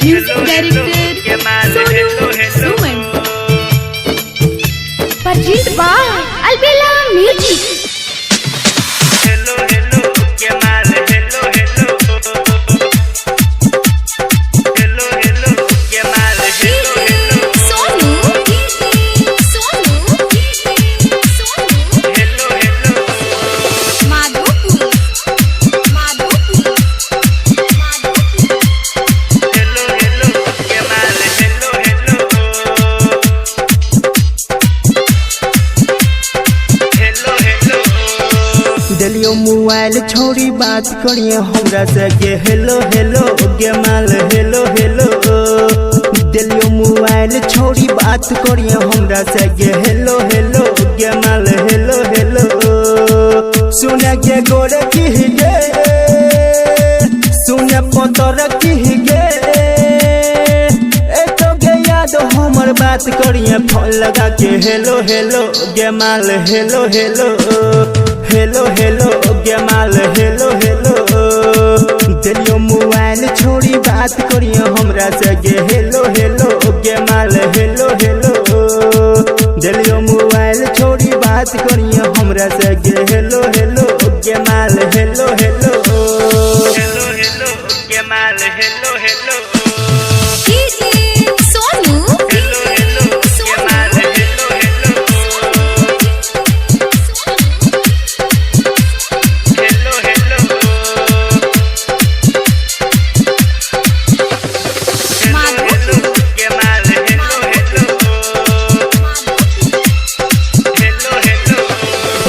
Music director Sonu Suman. Produced by Albella Music. दिलियो mobile छोड़ी बात करिए हमरा से के हेलो हेलो गे माल हेलो हेलो। दिलियो मोबाइल छोड़ी बात करिए हमरा से के हेलो हेलो गे माल हेलो हेलो। सुने के गोरे की गे सुने पतर की गे एतो गे याद हमर बात करिए फोन लगा के हेलो हेलो गे माल हेलो हेलो हेलो हेलो गे माल हेलो हेलो। दिलियो मोबाइल छोड़ी बात करिए हमरा से गे हेलो हेलो गे माल हेलो हेलो। दिलियो मोबाइल छोड़ी बात करिए हमरा से गे हेलो हेलो गे माल हेलो हेलो हेलो हेलो गे माल हेलो हेलो।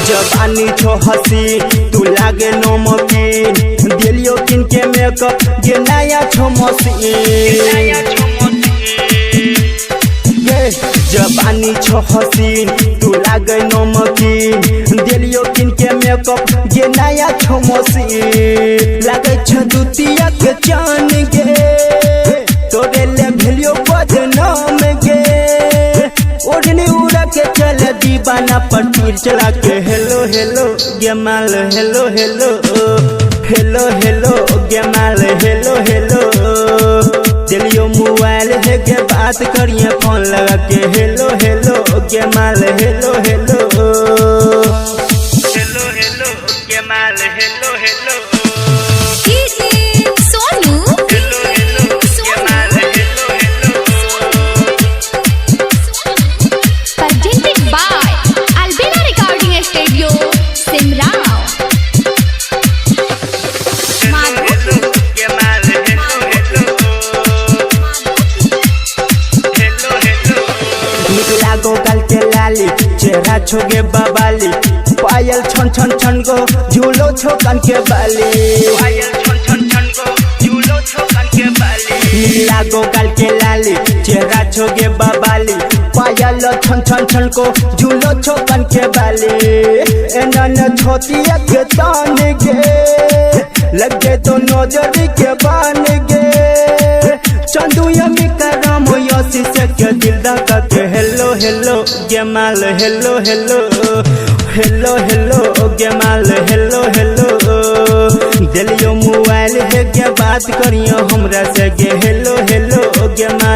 जवानी छो हसी तू लागे नमकीन दिलियो किन के मेकअप ये नया छो मशीन। जवानी छो हसीन तू लागे नमकीन दिलियो किन के मेकअप ये नया छो मशीन। लागे छ दुतिया के चान गे तोरे ले भेलियो बदनाम गे। ओढ़नी उड़ा के चले दीवाना पर तीर चला के हेलो हेलो गे माल हेलो हेलो हेलो हेलो गे माल हेलो हेलो। दिलियो मोबाइल है के बात करिए फोन लगा के हेलो हेलो गे माल हेलो हेलो हेलो हेलो गे माल हेलो हेलो। चेहरा छोगे बबाली पायल छन छन छन गो झूलो छो कान के बाली। पायल छन छन छन गो झूलो छो कान के बाली। लागो गाल के लाली चेहरा छोगे बबाली पायल छन छन छन को झूलो छो कान के बाली। एनन छोटिया के तान गे लगे तो नजर के बान गे। चंदू यमी करम योसी से के दिल धड़का के हेलो हेलो गे माल हेलो हेलो हेलो हेलो गे माल हेलो हेलो। दिलियो मोबाइल है के बात करिए हमरा से गे हेलो हेलो गे माल।